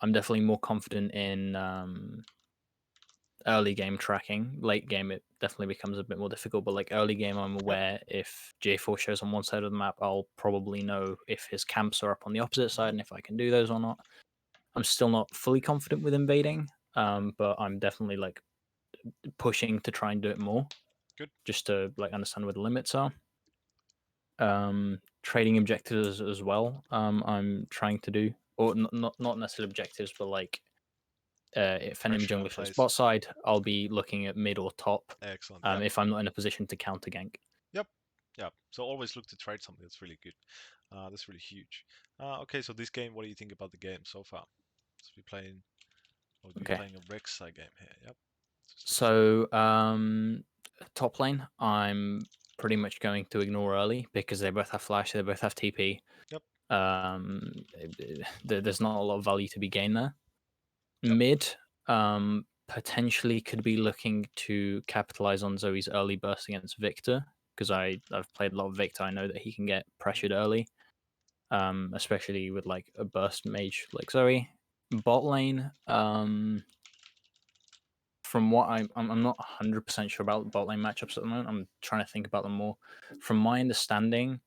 I'm definitely more confident in early game tracking. Late game, it definitely becomes a bit more difficult. But like early game, I'm Yep. aware if J4 shows on one side of the map, I'll probably know if his camps are up on the opposite side and if I can do those or not. I'm still not fully confident with invading, but I'm definitely like pushing to try and do it more, Good. just to like understand where the limits are. Trading objectives as well. I'm trying to do, or not necessarily objectives, but like if enemy Pressure on jungler shows place. bot side, I'll be looking at mid or top. Excellent. Yep. If I'm not in a position to counter gank. Yep. Yep. So always look to trade something that's really good. That's really huge. Okay, so this game, what do you think about the game so far? So we're Okay. playing a Reksai game here. Yep. So top lane, I'm pretty much going to ignore early because they both have flash, they both have TP. Yep. There's not a lot of value to be gained there. Yep. Mid, potentially could be looking to capitalize on Zoe's early burst against Victor because I've played a lot of Victor. I know that he can get pressured early, especially with like a burst mage like Zoe. Bot lane, from what I'm not 100% sure about bot lane matchups at the moment. I'm trying to think about them more. From my understanding,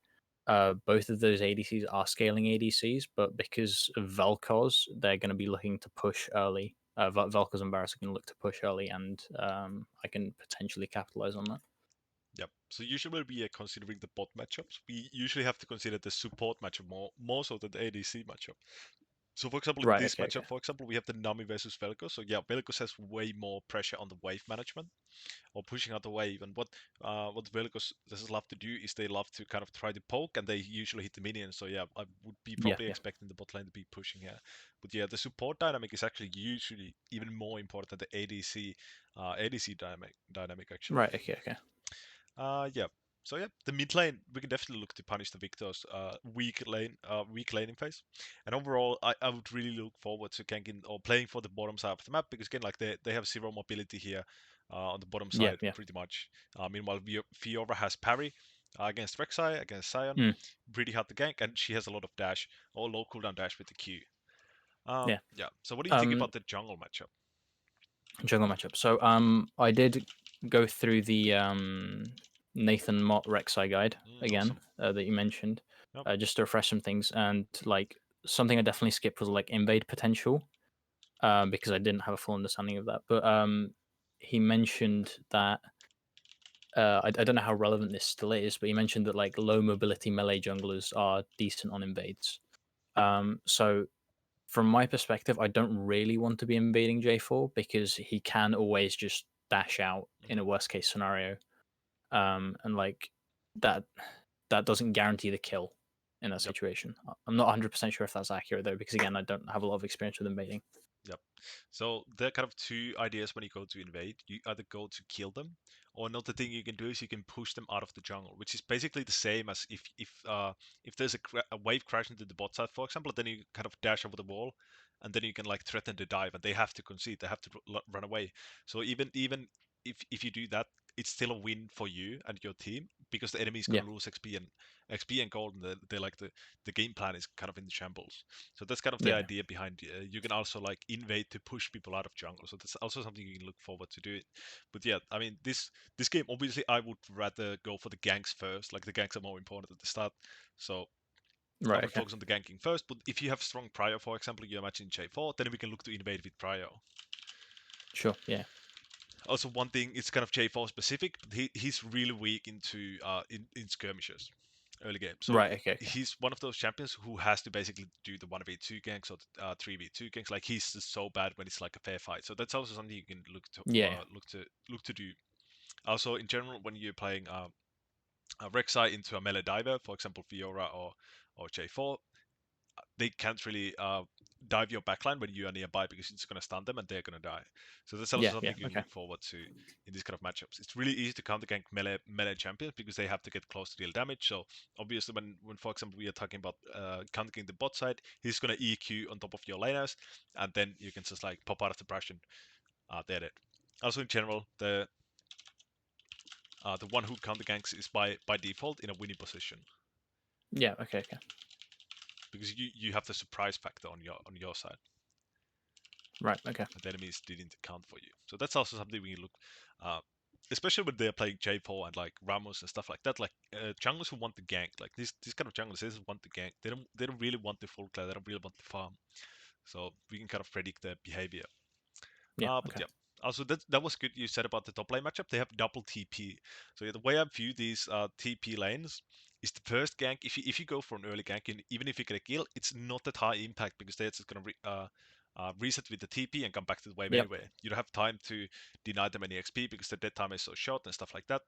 both of those ADCs are scaling ADCs, but because of velkoz, they're going to be looking to push early. Velkoz and Varus are going to look to push early, and I can potentially capitalize on that. Yep. So usually when we are considering the bot matchups, we usually have to consider the support matchup more so than the ADC matchup. So for example, in Right. this Okay. Okay. matchup, for example, we have the Nami versus velkoz. So yeah, velkoz has way more pressure on the wave management or pushing out the wave. And what velkoz does love to do is they love to kind of try to poke, and they usually hit the minions. So yeah, I would be Yeah. probably Yeah. expecting the bot lane to be pushing here. But yeah, the support dynamic is actually usually even more important than the ADC dynamic actually. Right. Okay. Okay. Yeah. So yeah, the mid lane we can definitely look to punish the Victor's weak laning phase. And overall, I would really look forward to ganking or playing for the bottom side of the map because again, like they have zero mobility here on the bottom Yeah. side Yeah. pretty much. Meanwhile, Fiora has parry against Reksai, against Sion, Mm, pretty hard to gank, and she has a lot of dash or low cooldown dash with the Q. yeah. Yeah. So what do you think Um, about the jungle matchup? jungle matchup. So I did go through the Nathan Mott Rek'Sai guide again Awesome. that you mentioned, Yep. just to refresh some things. And like something I definitely skipped was like invade potential, because I didn't have a full understanding of that. But he mentioned that I don't know how relevant this still is, but he mentioned that like low mobility melee junglers are decent on invades. So from my perspective, I don't really want to be invading J4 because he can always just dash out in a worst case scenario, and like that doesn't guarantee the kill in that Yep. situation. I'm not 100% sure if that's accurate though, because again, I don't have a lot of experience with invading. Yep. So there are kind of two ideas when you go to invade. You either go to kill them, or another thing you can do is you can push them out of the jungle, which is basically the same as if there's a wave crashing to the bot side, for example, then you kind of dash over the wall, and then you can like threaten to dive, and they have to concede, they have to run away. So even if you do that, it's still a win for you and your team because the enemy is Yeah, going to lose XP and gold, and they like the game plan is kind of in the shambles. So that's kind of the yeah, idea behind. You can also like invade to push people out of jungle. So that's also something you can look forward to do it. But yeah, I mean this game obviously I would rather go for the ganks first. Like the ganks are more important at the start. So I right, would okay, focus on the ganking first. But if you have strong prio, for example, you imagine J4, then we can look to invade with prio. sure, yeah, Also, one thing it's kind of J4 specific, but he's really weak into in skirmishes early game. So right, okay, okay, he's one of those champions who has to basically do the 1v2 ganks or 3v2 ganks. Like he's just so bad when it's like a fair fight. So that's also something you can yeah, look to do. Also, in general, when you're playing a Rek'Sai into a melee diver, for example, Fiora or J4, they can't really dive your backline when you are nearby because it's going to stun them and they're going to die. So that's also yeah, yeah, something you can okay, look forward to in these kind of matchups. It's really easy to counter gank melee champions because they have to get close to deal damage. So obviously, when for example we are talking about countering the bot side, he's going to EQ on top of your laners, and then you can just like pop out of the brush and they're dead. Also, in general, the one who counter ganks is by default in a winning position yeah, okay, okay. because you have the surprise factor on your side. Right. Okay. and the enemies didn't account for you. So that's also something we look, uh, especially when they're playing J4 and like Ramos and stuff like that. Like junglers who want the gank, like these kind of junglers, they just want the gank. They don't really want the full clear. They don't really want the farm. So we can kind of predict their behavior. Yeah. But Okay. yeah. Also, that was good. You said about the top lane matchup. They have double TP. So yeah, the way I view these TP lanes is the first gank. If you go for an early gank, and even if you get a kill, it's not that high impact because they're just gonna reset with the TP and come back to the wave Yep. anyway. You don't have time to deny them any XP because the dead time is so short and stuff like that.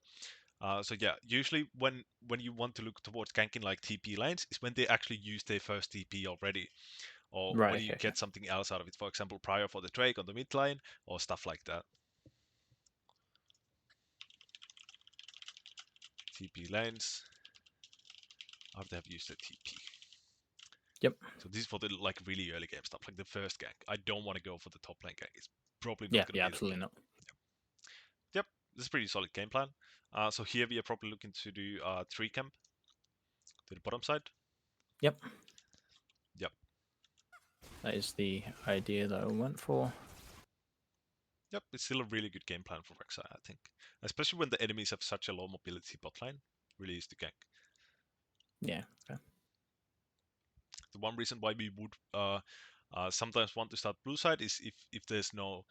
So yeah, usually when you want to look towards ganking like TP lanes is when they actually use their first TP already, or Right. when you Okay. Okay. get something else out of it. For example, prio for the Drake on the mid lane or stuff like that. TP lanes after they have used the TP. Yep. So this is for the like really early game stuff, like the first gank. I don't want to go for the top lane gank. It's probably not Yeah. going to Yeah. be the Absolutely not. Yep, this is a pretty solid game plan. So here we are probably looking to do 3 camp to the bottom side. Yep. Yep. That is the idea that I went for. Yep, it's still a really good game plan for Reksai, I think. Especially when the enemies have such a low mobility bot lane. Really is the gank. Yeah. Okay. The one reason why we would sometimes want to start blue side is if there's no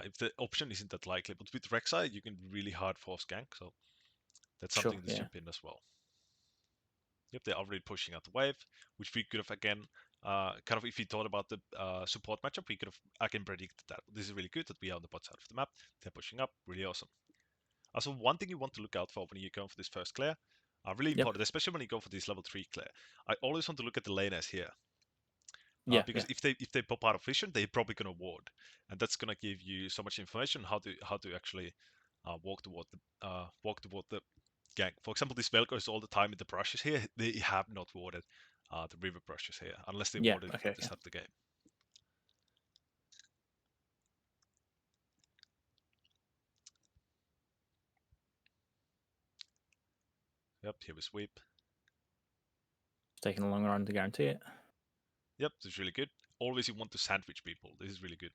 if the option isn't that likely. But with Reksai, you can really hard force gank, so that's Sure. something to Yeah. jump in as well. Yep, they're already pushing out the wave, which we could have again kind of if we thought about the support matchup, we could have again predicted that. This is really good that we are on the bot side of the map. They're pushing up, really awesome. Also, one thing you want to look out for when you're going for this first clear, really Yep. important, especially when you go for this level 3 clear. I always want to look at the laners here. Yeah. Because Yeah. if they pop out of vision, they're probably gonna ward, and that's gonna give you so much information how to actually walk toward the gank. For example, this velkoz all the time in the brushes here. They have not warded the river brushes here unless they Yeah. warded it Okay. at the Okay. start of the game. Yep, here we sweep. It's taking a long run to guarantee it. Yep, this is really good. Always you want to sandwich people. This is really good.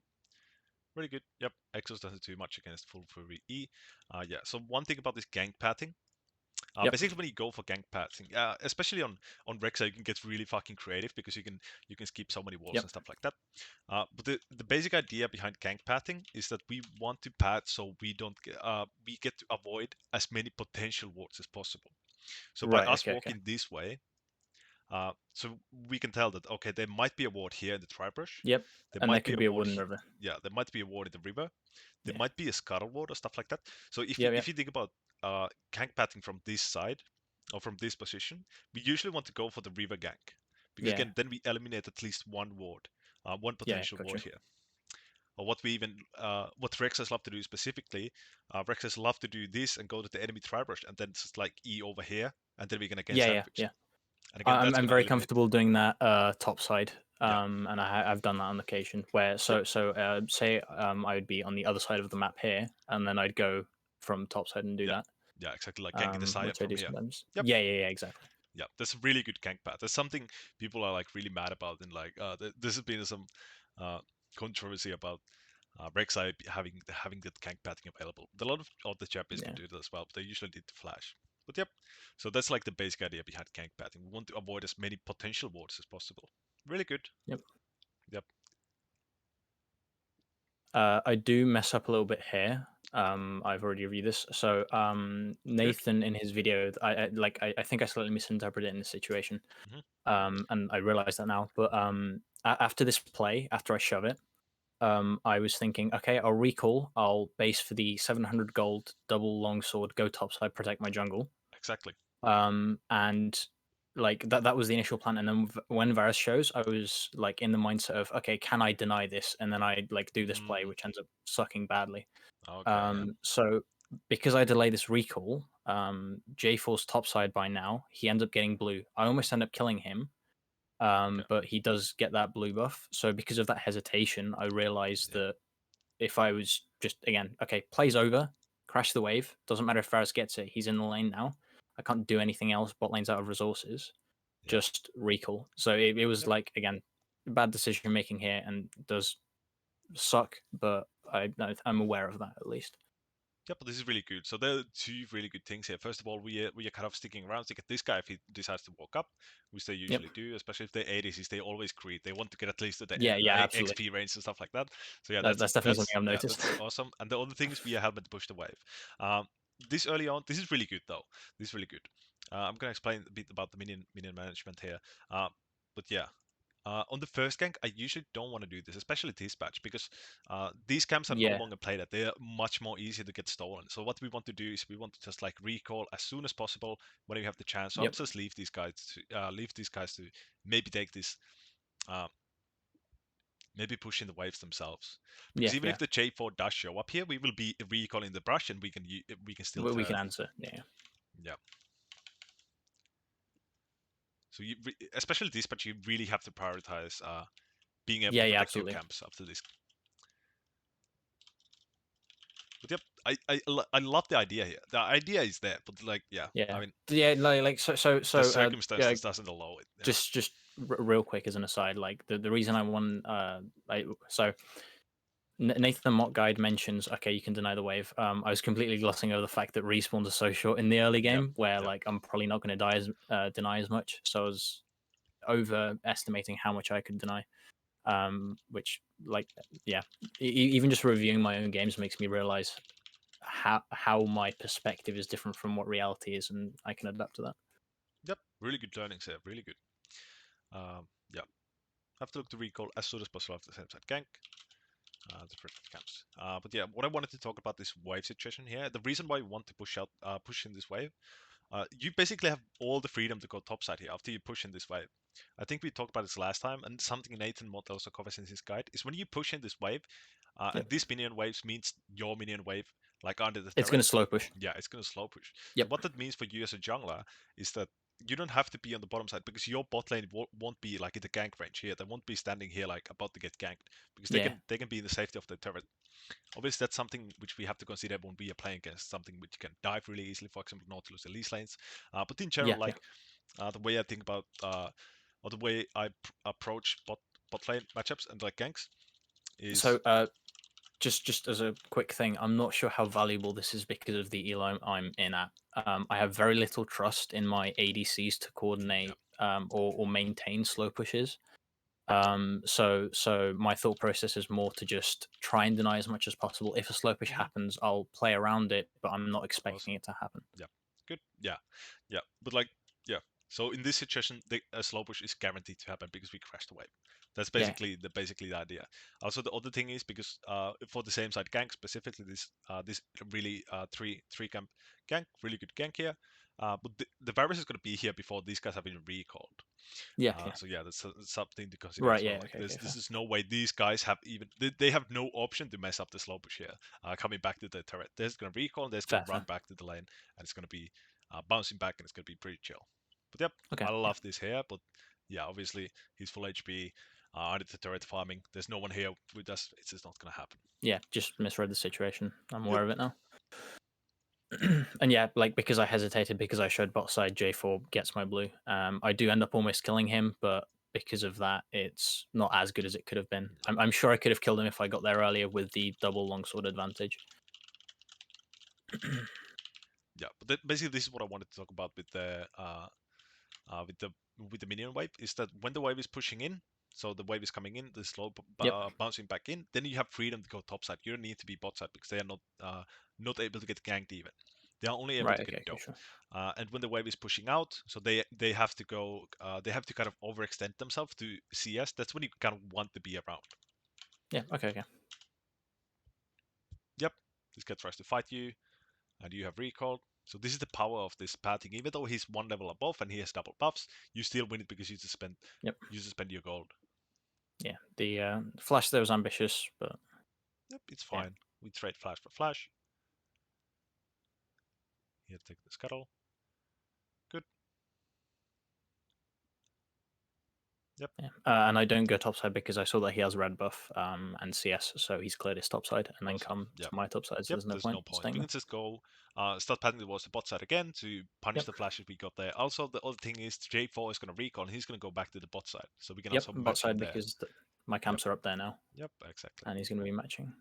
Really good. Yep, Exos doesn't do much against full fury E. Yeah, so one thing about this gank pathing. Yep. Basically, when you go for gank pathing, especially on Reksai, you can get really fucking creative because you can skip so many walls Yep. and stuff like that. But the basic idea behind gank pathing is that we want to path so we get to avoid as many potential wards as possible. So by Right. us Okay. Okay. walking this way, so we can tell that okay, there might be a ward here in the tri-brush. Yep. There And there might be could a be a ward. wooden river. Yeah, there might be a ward in the river. There Yeah. might be a scuttle ward or stuff like that. So if you, Yep. Yep. if you think about gank pathing from this side or from this position, we usually want to go for the river gank because Yeah. again, then we eliminate at least one ward, one Yeah. potential ward Gotcha. here. Or what Rexas love to do specifically, Rexas love to do this and go to the enemy tri-brush and then just like E over here, and then we're gonna get Yeah. Yeah. sandwiched. Yeah. And again, that's I'm gonna very eliminate. comfortable doing that top side. Yeah. And I've done that on occasion where Yep. say I would be on the other side of the map here, and then I'd go from top side and do Yeah. that. Yeah. Exactly like ganking the Scion Which I from do here. sometimes. Yep. Yeah. Yeah. Yeah. Exactly. Yeah, that's a really good gank path. That's something people are like really mad about, and like this has been some uh, controversy about Reksai having that gank pathing available. A lot of the champions can Yeah. do that as well, but they usually need the flash. But yep, so that's like the basic idea behind gank pathing. We want to avoid as many potential wards as possible. Really good. Yep. Yep. I do mess up a little bit here. I've already reviewed this. So Good. Nathan in his video, I think I slightly misinterpreted it in this situation. Hmm. And I realize that now. But after this play, after I shove it, I was thinking, okay, I'll recall. I'll base for the 700 gold double longsword, go topside, protect my jungle. Exactly. And like that was the initial plan. And then when Varus shows, I was like in the mindset of, okay, can I deny this? And then I like do this play, Mm, which ends up sucking badly. okay. Yeah. So because I delay this recall, J4's topside by now, he ends up getting blue. I almost end up killing him. Okay. But he does get that blue buff. So because of that hesitation, I realized Yeah. that if I was just again, okay, plays over, crash the wave. Doesn't matter if Varus gets it. He's in the lane now. I can't do anything else. Bot lane's out of resources. Yeah. Just recall. So it was Yep. like again, bad decision making here, and does suck, but I'm aware of that at least. Yeah, but this is really good. So there are two really good things here. First of all, we are kind of sticking around to get this guy if he decides to walk up, which they Yep. usually do, especially if they're 80s, they always greed. They want to get at least to the Yeah, yeah, absolutely. XP range and stuff like that. So yeah, That's definitely something I've noticed. that's awesome. And the other thing is we are helping to push the wave. Um, this early on, this is really good though. This is really good. I'm gonna explain a bit about the minion management here. But yeah, on the first gank, I usually don't want to do this, especially this patch, because these camps are no Yeah, longer played at. They are much more easy to get stolen. So what we want to do is we want to just like recall as soon as possible when you have the chance. So I'll yep, just leave these guys to maybe take this, uh, maybe push in the waves themselves. Because yeah, even yeah. if the J4 does show up here, we will be recalling the brush and we can still We turret. can answer. Yeah, Yeah. So especially this patch, you really have to prioritize being able yeah, to yeah, protect your absolutely. camps after this. But yep, I love the idea here. The idea is there, but like, yeah, I Yeah, mean, yeah. Like the yeah. circumstances doesn't allow it. Yeah. Just real quick as an aside, like the reason I won, so Nathan the Mock Guide mentions, okay, you can deny the wave. I was completely glossing over the fact that respawns are so short in the early Yep. game, where Yep. like I'm probably not going to deny as much. So I was overestimating how much I could deny. Which like yeah, even just reviewing my own games makes me realize how my perspective is different from what reality is, and I can adapt to that. Yep. Really good learnings here. Really good. Yeah. Have to look to recall as soon as possible after the same side gank. The first camps. But yeah, what I wanted to talk about this wave situation here. The reason why we want to push in this wave. You basically have all the freedom to go topside here after you push in this wave. I think we talked about this last time, and something Nathan Mott also covers in his guide is when you push in this wave, and Yep. this minion waves means your minion wave, like under the It's turret. going to slow push. Yeah, it's gonna slow push. So Yep. what that means for you as a jungler is that you don't have to be on the bottom side because your bot lane won't be like in the gank range here. They won't be standing here like about to get ganked because Yeah. they can be in the safety of the turret. Obviously, that's something which we have to consider when we are playing against something which can dive really easily, for example, Nautilus Elise lanes. But in general, Yeah. Yeah. like the way I think about or the way I approach bot lane matchups and like ganks is So just as a quick thing, I'm not sure how valuable this is because of the elo I'm in at. I have very little trust in my ADCs to yeah, coordinate or maintain slow pushes. So my thought process is more to just try and deny as much as possible. If a slow push mm-hmm, happens, I'll play around it, but I'm not awesome. expecting it to happen. Yeah, good. Yeah, yeah. But like, yeah. So in this situation, a slow push is guaranteed to happen because we crashed the wave. That's Yeah. basically the idea. Also, the other thing is because for the same side gank specifically, this really three camp gank, really good gank here. But the virus is going to be here before these guys have been recalled. Yeah. Yeah. So yeah, that's something to consider Right. as well. Yeah. Like Okay. this, Okay. this Fair. is no way these guys have even they have no option to mess up the slow push here. Coming back to the turret, they're just gonna recall, they're just gonna Fair. run Fair. back to the lane, and it's gonna be bouncing back, and it's gonna be pretty chill. But yep, Okay. I Yeah. love this here. But yeah, obviously he's full HP. Under the turret farming. There's no one here with us. It's just not gonna happen. Yeah. Just misread the situation. I'm Yep. aware of it now. And yeah, like because I hesitated because I showed bot side J4 gets my blue. I do end up almost killing him, but because of that, it's not as good as it could have been. I'm sure I could have killed him if I got there earlier with the double longsword advantage. Yeah, but basically this is what I wanted to talk about uh, with the with the minion wave is that when the wave is pushing in, so the wave is coming in, the slow Yep. bouncing back in, then you have freedom to go top side. You don't need to be bot side because they are not able to get ganked even. They are only able Right. to get Okay. Okay. dome. Sure. And when the wave is pushing out, so they have to go, they have to kind of overextend themselves to CS. That's when you kind of want to be around. Yeah. Okay. Okay. Yep, this guy tries to fight you, and you have recall. So this is the power of this pathing. Even though he's one level above and he has double buffs, you still win it because Yep. you just spend your gold. Yeah. The flash there was ambitious, but Yep, it's yeah. fine. We trade flash for flash. Here, take the scuttle. Good. Yep. Yeah. And I don't go topside because I saw that he has red buff and CS, so he's cleared his topside and then Awesome. come to Yep. my topside. So Yep. there's no There's point no point. staying We there. can just go start padding towards the bot side again to punish Yep. the flashes we got there. Also, the other thing is J4 is going to recon. He's going to go back to the bot side, so we can Yep. also Bot merge him side there. because My camps are up there now, Yep, exactly. and he's going to be matching.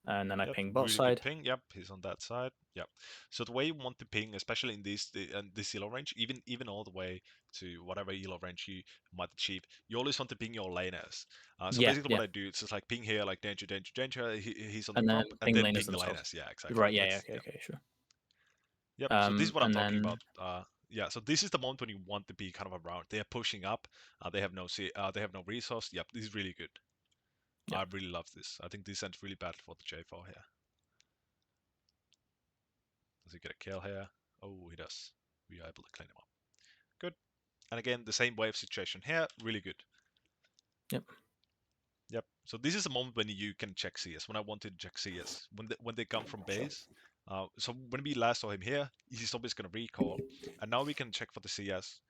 And then I Yep, ping bot really side. good ping. Yep, he's on that side. Yep. So the way you want to ping, especially in this elo range, even all the way to whatever elo range you might achieve, you always want to ping your laners. So Yeah, basically, yeah. what I do, it's just like ping here, like danger, danger, danger. He's on the And then prop, and ping then laners ping the themselves. laners. Yeah, exactly. Right, yeah, That's okay, okay, sure. Yep. So this is what I'm And talking then about. Yeah. So this is the moment when you want to be kind of around. They are pushing up. They have no resource. Yep. This is really good. yeah. I really love this. I think this ends really bad for the J4 here. Does he get a kill here? Oh, he does. We are able to clean him up. Good. And again, the same wave situation here. Really good. Yep. Yep. So this is a moment when you can check CS. When I wanted to check CS, when they come from base. So when we last saw him here, he's always going to recall, and now we can check for the CS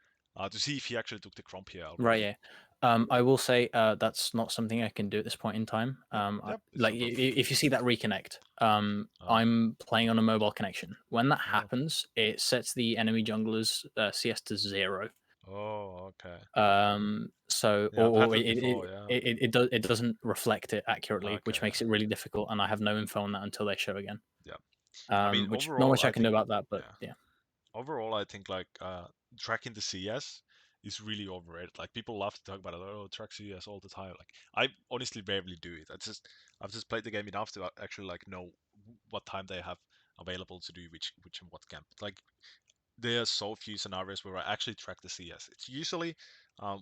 to see if he actually took the crump here already. Right, yeah. I will say that's not something I can do at this point in time. Yep. Like if you see that reconnect, I'm playing on a mobile connection. When that happens, it sets the enemy jungler's CS to 0. Oh, okay. So Yeah, I've had or that before. Yeah. it doesn't reflect it accurately, which Okay. makes it really difficult, and I have no info on that until they show again. Yeah. I mean, Which not overall, much I I can do think about that, but yeah. Overall, I think like tracking the CS is really overrated. Like people love to talk about it. Oh, track CS all the time. Like I honestly rarely do it. I've just played the game enough to actually like know what time they have available to do which and what camp. Like there are so few scenarios where I actually track the CS. It's usually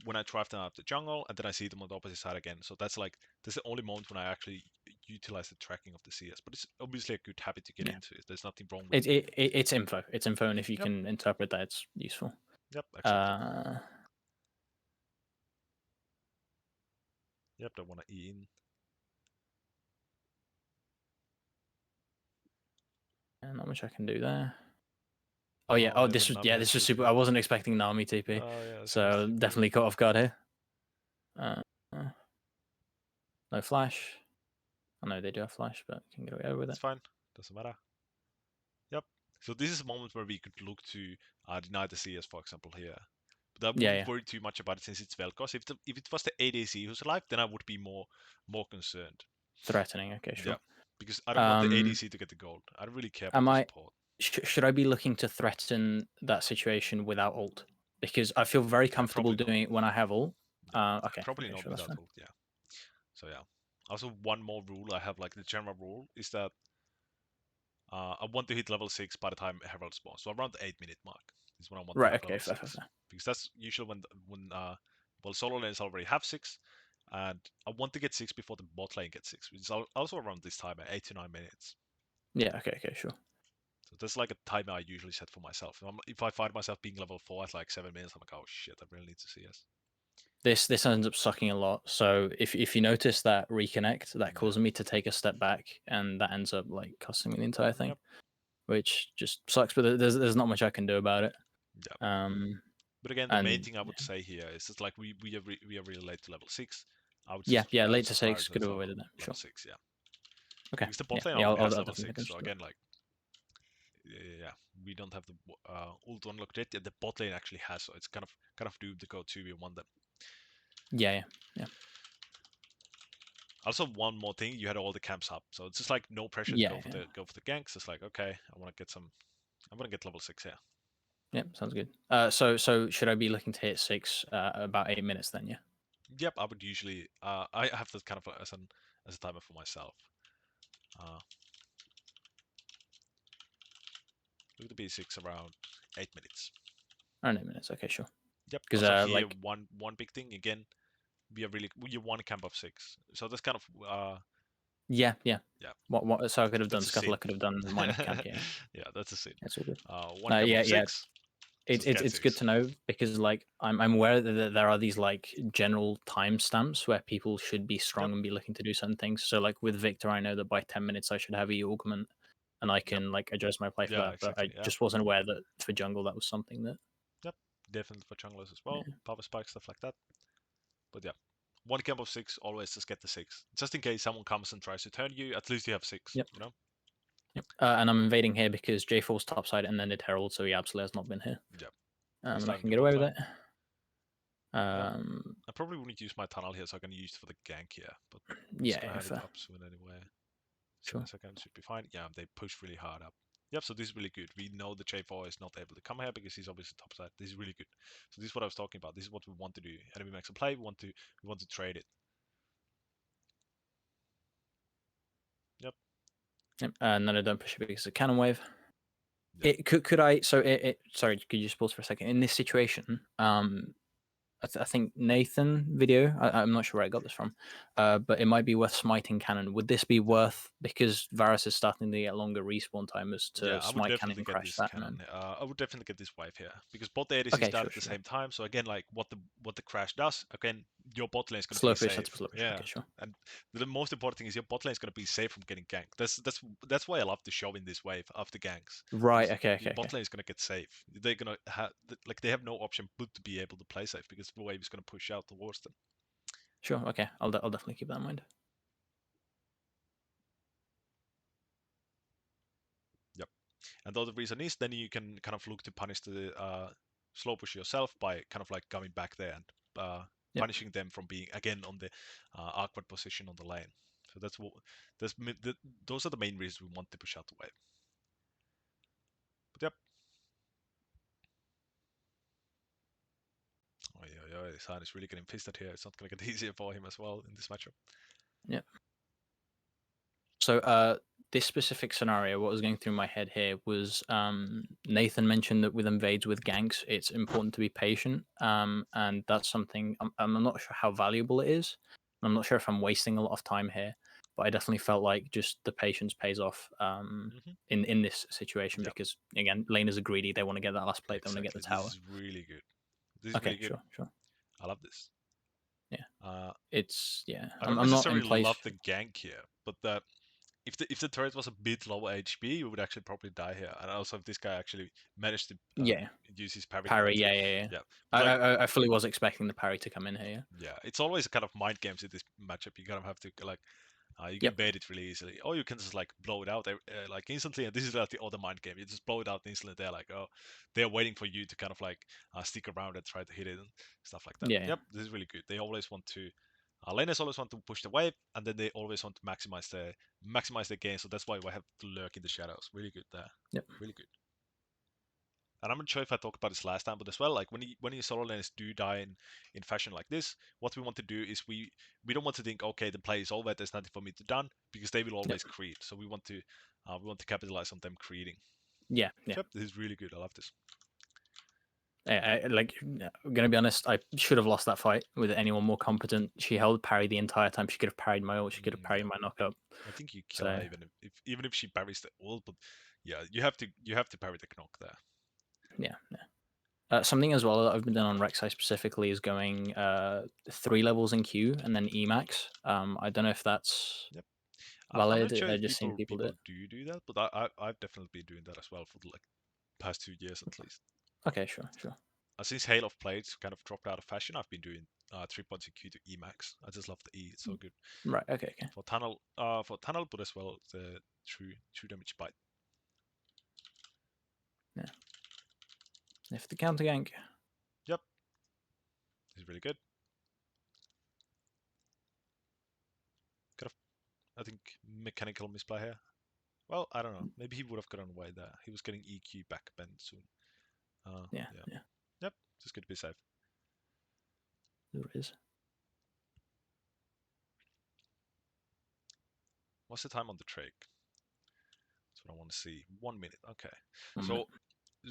when I drive them up the jungle and then I see them on the opposite side again. So that's the only moment when I actually utilize the tracking of the CS. But it's obviously a good habit to get into. There's nothing wrong with it. It's info. It's info, and if you Yep. can interpret that, it's useful. Yep, exactly. Yep, don't want to E in. And not much I can do there. Oh yeah. Oh, this was super. I wasn't expecting Nami TP, Oh yeah, so definitely caught off guard here. No flash. I know they do have flash, but can get away with it. It's fine. Doesn't matter. Yep. So this is a moment where we could look to deny the CS, for example, here. But I wouldn't worry too much about it since it's velkoz. If it was the ADC who's alive, then I would be more concerned. Threatening. Okay, sure. Yeah. Because I don't want the ADC to get the gold. I don't really care about the support. Should I be looking to threaten that situation without ult? Because I feel very comfortable doing it when I have ult. Okay. Probably okay, not sure, without ult. Yeah. So yeah. Also, one more rule I have, like the general rule, is that I want to hit level 6 by the time Herald spawns. So around the 8-minute mark is when I want to hit level 6. Fair. Because that's usually when solo lanes already have 6, and I want to get 6 before the bot lane gets 6, which is also around this time at 8 to 9 minutes. Yeah, okay, sure. So that's like a timer I usually set for myself. If I find myself being level 4 at like 7 minutes, I'm like, oh shit, I really need to CS. This ends up sucking a lot. So if you notice that reconnect, that causes me to take a step back, and that ends up like costing me the entire thing, which just sucks. But there's not much I can do about it. Yeah. But again, the main thing I would say here is that like we are really late to level 6. I would just, late to 6 could have avoided that. Level 6, yeah. Okay. Because the bot lane already has level 6, so again, like, yeah, we don't have the ult unlocked yet. The bot lane actually has, so it's kind of doomed to go 2v1 them. Yeah. Also, one more thing, you had all the camps up, so it's just like no pressure to go for the ganks. It's like, okay, I'm gonna get level 6 here. Yep, sounds good. So should I be looking to hit 6 about 8 minutes then? Yeah. Yep, I would usually. I have that kind of as a timer for myself. Look at the B6 around 8 minutes. Around 8 minutes. Okay, sure. Yep. Because here, like one big thing again, we one camp of 6, so that's kind of yeah. What? So I could have done scuttle. I could have done minus camp. Yeah. Yeah, that's a sin. That's all good. One camp of 6. It's good to know because like I'm aware that there are these like general timestamps where people should be strong and be looking to do certain things. So like with Victor, I know that by 10 minutes I should have E augment, and I can like adjust my play for that. Exactly, but I just wasn't aware that for jungle that was something that. Yep, definitely for junglers as well. Power spike, stuff like that. But yeah, one camp of 6, always just get the 6, just in case someone comes and tries to turn you. At least you have 6. Yep. You know. Yep. And I'm invading here because J4's topside and then did Herald, so he absolutely has not been here. Yep. And I can get away with it. I probably wouldn't use my tunnel here, so I can use it for the gank here. But I'm just gonna yeah, have it fair. up soon anyway. Sure. 7 seconds should be fine. Yeah, they push really hard up. Yep, so this is really good. We know the J4 is not able to come here because he's obviously top side. This is really good. So this is what I was talking about. This is what we want to do. Enemy makes a play. We want to trade it. Yep. Yep. No, don't push it because it's a cannon wave. Yep. It could I so it sorry, could you just pause for a second? In this situation, I think Nathan video. I'm not sure where I got this from, but it might be worth smiting cannon. Would this be worth because Varus is starting to get longer respawn timers Yeah, to I would smite cannon definitely and get crash this that? And cannon. then I would definitely get this wave here because both ADCs okay, start sure, at the sure. same time. So again, like what the crash does, again, your bot lane is going to Slow be push, that's safe. slow push. Yeah, Okay, sure. and the most important thing is your bot lane is going to be safe from getting ganked. That's why I love to show in this wave of the ganks Right. because Okay. your Okay. Okay. bot lane is going to get safe. They're going to have like they have no option but to be able to play safe because the wave is going to push out towards them. Sure. Okay. I'll definitely keep that in mind. Yep. And the other reason is then you can kind of look to punish the slow push yourself by kind of like coming back there and Yep. punishing them from being again on the awkward position on the lane. So that's what those are the main reasons we want to push out the wave. But yep. Oh yeah, his hand is really getting pissed here. It's not gonna get easier for him as well in this matchup. Yep. So, this specific scenario, what was going through my head here was Nathan mentioned that with invades with ganks, it's important to be patient, and that's something I'm not sure how valuable it is. I'm not sure if I'm wasting a lot of time here, but I definitely felt like just the patience pays off Hmm. in this situation Yep, because again, laners are greedy; they want to get that last plate, they want to get the exactly. This tower. is really good. This is Okay, really good. sure, sure, I love this. yeah, Uh, it's yeah. I don't I'm not in necessarily place. love the gank here, but if the turret was a bit lower HP, you would actually probably die here. And also, if this guy actually managed to Yeah, use his parry parry. correctly, Yeah, yeah, yeah. yeah. But like, I fully was expecting the parry to come in here. yeah, it's always a kind of mind games in this matchup. You kind of have to like, you can Yep. bait it really easily, or you can just like blow it out like instantly. And this is like the other mind game. You just blow it out instantly. They're like, oh, they're waiting for you to kind of like stick around and try to hit it and stuff like that. Yeah, yeah. Yep, this is really good. They always want to. Laners always want to push the wave, and then they always want to maximize the gain. So that's why we have to lurk in the shadows. Really good there. Yep. Really good. And I'm not sure if I talked about this last time, but as well, like when your solo laners do die in fashion like this, what we want to do is we don't want to think, okay, the play is over, there's nothing for me to done, because they will Yep. always create. So we want to capitalize on them creating. Yeah, yeah. Yep, this is really good. I love this. Like, I'm gonna be honest. I should have lost that fight with anyone more competent. She held parry the entire time. She could have parried my ult. She could have parried Yeah, my knockup. I think you kill So her even if she parries the ult, but yeah, you have to parry the knock there. yeah, yeah. Something as well that I've been doing on Reksai specifically is going 3 levels in Q and then Emax. I don't know if that's Yep. I'm valid. not sure I if just seen people people do people it. do that, but I've definitely been doing that as well for the like past 2 years at least. Okay, sure, sure. Since Hail of Blades kind of dropped out of fashion, I've been doing 3 points in Q to Emax. I just love the E; it's so good Right. Okay. Okay. for tunnel, but as well the true damage bite. Yeah. If the counter gank. Yep, it's really good. Kind of, I think mechanical misplay here. Well, I don't know. Maybe he would have gotten away there. He was getting EQ back bend soon. Yeah. Yeah. Yeah. Yep, just good to be safe. There it is. What's the time on the trade? That's what I want to see. 1 minute. Okay. 1 minute. So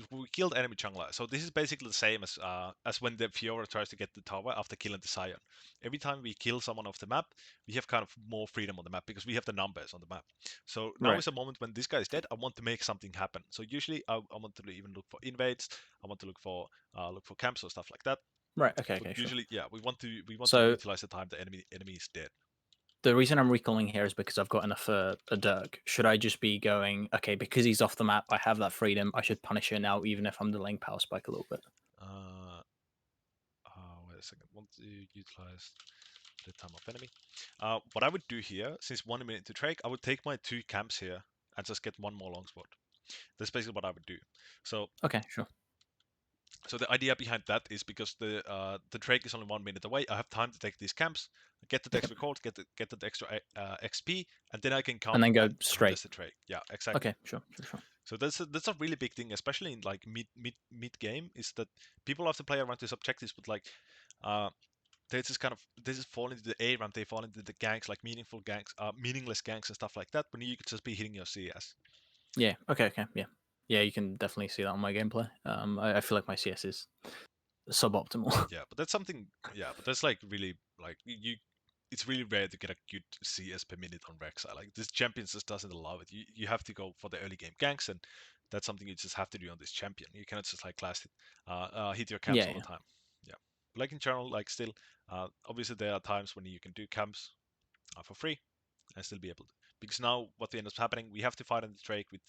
we killed enemy jungler. So this is basically the same as when the Fiora tries to get the tower after killing the Scion. Every time we kill someone off the map, we have kind of more freedom on the map because we have the numbers on the map. So now Right. is a moment when this guy is dead. I want to make something happen. So usually I want to even look for invades. I want to look for camps or stuff like that. Right. Okay. But Okay. Sure. usually, yeah, we want to So utilize the time the enemy is dead. the reason I'm recalling here is because I've got enough for a Dirk. Should I just be going, okay, because he's off the map, I have that freedom, I should punish him now, even if I'm delaying power spike a little bit? Uh, Wait a second. Want to utilize the time of enemy. What I would do here, since 1 minute to trade, I would take my 2 camps here and just get one more long spot. That's basically what I would do. So Okay, sure. So the idea behind that is because the Drake is only 1 minute away. I have time to take these camps, get the extra gold, get the extra XP, and then I can And then go countergank the straight. contested Drake. Yeah, exactly. Okay, sure. So that's a really big thing, especially in like mid game, is that people often play around these objectives, but like they just kind of fall into the A ramp, they fall into the ganks, like meaningless ganks and stuff like that. When you could just be hitting your CS. Yeah. Okay. Yeah. Yeah, you can definitely see that on my gameplay. I feel like my CS is suboptimal. Yeah, but that's something. Yeah, but that's like really like you. It's really rare to get a good CS per minute on Reksai. Like this champion just doesn't allow it. You have to go for the early game ganks, and that's something you just have to do on this champion. You cannot just like hit your camps all Yeah. the time. Yeah, but like in general, like still, obviously there are times when you can do camps for free and still be able to. Because now what ends up happening, we have to fight on the Drake with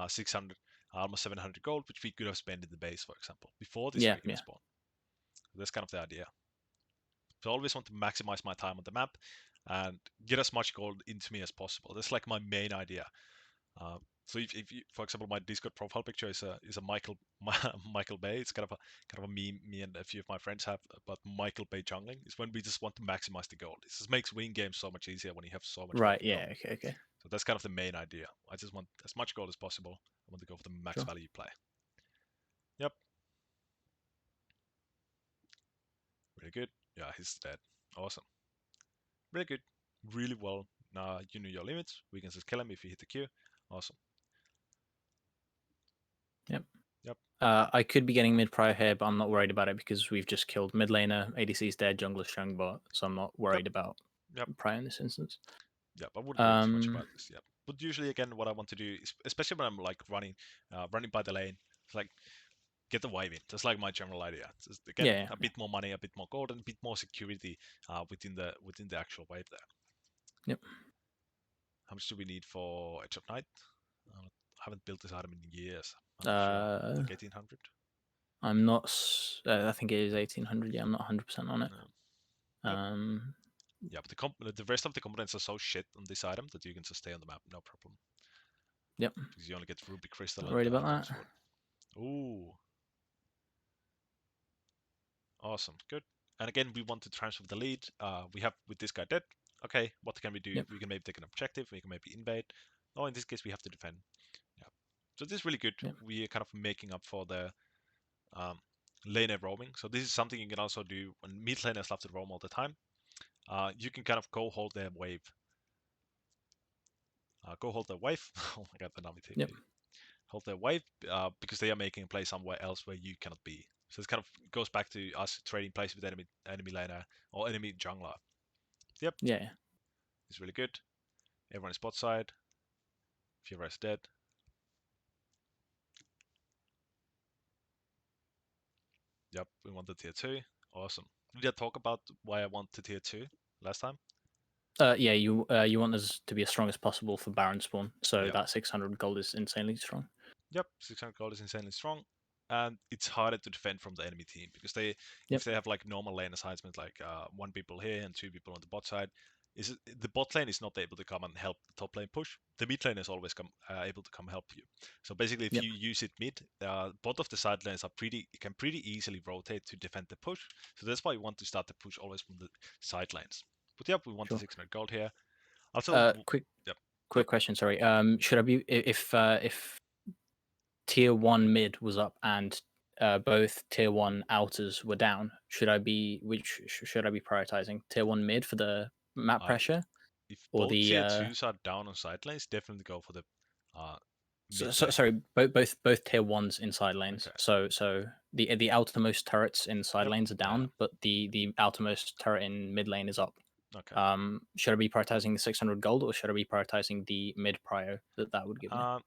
600, almost 700 gold, which we could have spent in the base, for example, before this Yeah. Drake even spawned. That's kind of the idea. So I always want to maximize my time on the map and get as much gold into me as possible. That's like my main idea. So if you, for example, my Discord profile picture is a Michael Michael Bay. It's kind of a meme me and a few of my friends have about Michael Bay jungling. It's when we just want to maximize the gold. It just makes winning games so much easier when you have so much Right. fucking gold. Yeah. Okay. So that's kind of the main idea. I just want as much gold as possible. I want to go for the max Sure. value play. Yep. Really good. Yeah, he's dead. Awesome. Really good. Really well. Now you know your limits. We can just kill him if you hit the Q. Awesome. Yep. Yep. I could be getting mid prio here, but I'm not worried about it because we've just killed mid laner. ADC's dead, jungler's showing bot, so I'm not Yep. worried about Yep. prio in this instance. Yep. I wouldn't worry too much about this. Yep. But usually, again, what I want to do is, especially when I'm like running by the lane, it's like get the wave in. That's like my general idea. Just again, Yeah. a bit more money, a bit more gold, and a bit more security within the actual wave there. Yep. How much do we need for Edge of Night? I haven't built this item in years. I'm not sure. Uh, Like 1800. I'm not. I think it is 1800. Yeah, I'm not 100% on it. No. Yep. Um. Yeah, but the rest of the components are so shit on this item that you can just stay on the map, no problem. Yep. Because you only get ruby crystal Not and worried about golden that. sword. Ooh, awesome, good. And again, we want to transfer the lead. We have with this guy dead. Okay, what can we do? Yep. We can maybe take an objective. We can maybe invade. Oh, in this case, we have to defend. Yeah. So this is really good. Yep. We are kind of making up for the laner roaming. So this is something you can also do when mid laners love to roam all the time. You can kind of go hold their wave. Go hold their wave. Oh my god, the nami TP. Yep. Hold their wave because they are making a play somewhere else where you cannot be. So it kind of goes back to us trading plays with enemy laner or enemy jungler. Yep, Yeah. it's really good. Everyone is bot side. Fiora is dead. Yep, we want the tier 2. Awesome. Did I talk about why I want the tier 2 last time? Yeah. You want us to be as strong as possible for Baron spawn, so Yep. that 600 gold is insanely strong. Yep, 600 gold is insanely strong, and it's harder to defend from the enemy team because Yep. if they have like normal lane assignments, like one people here and two people on the bot side, the bot lane is not able to come and help the top lane push. The mid lane is always able to come help you. So basically, if Yep. you use it mid, both of the side lanes can pretty easily rotate to defend the push. So that's why we want to start the push always from the side lanes. But yep, we want the Sure. 600 gold here. Also, Quick yep, yep. question. Sorry. Should I be if tier 1 mid was up and both tier 1 outers were down, should I be prioritizing tier 1 mid for the map Uh, pressure if or both the tier 2s are down on side lanes, definitely go for the uh, mid lane. sorry, both tier 1s inside lanes. Okay. So the outermost turrets in side Yep. lanes are Yeah. down, but the outermost turret in mid lane is up. Okay. Should I be prioritizing the 600 gold or should I be prioritizing the mid prio that would give me?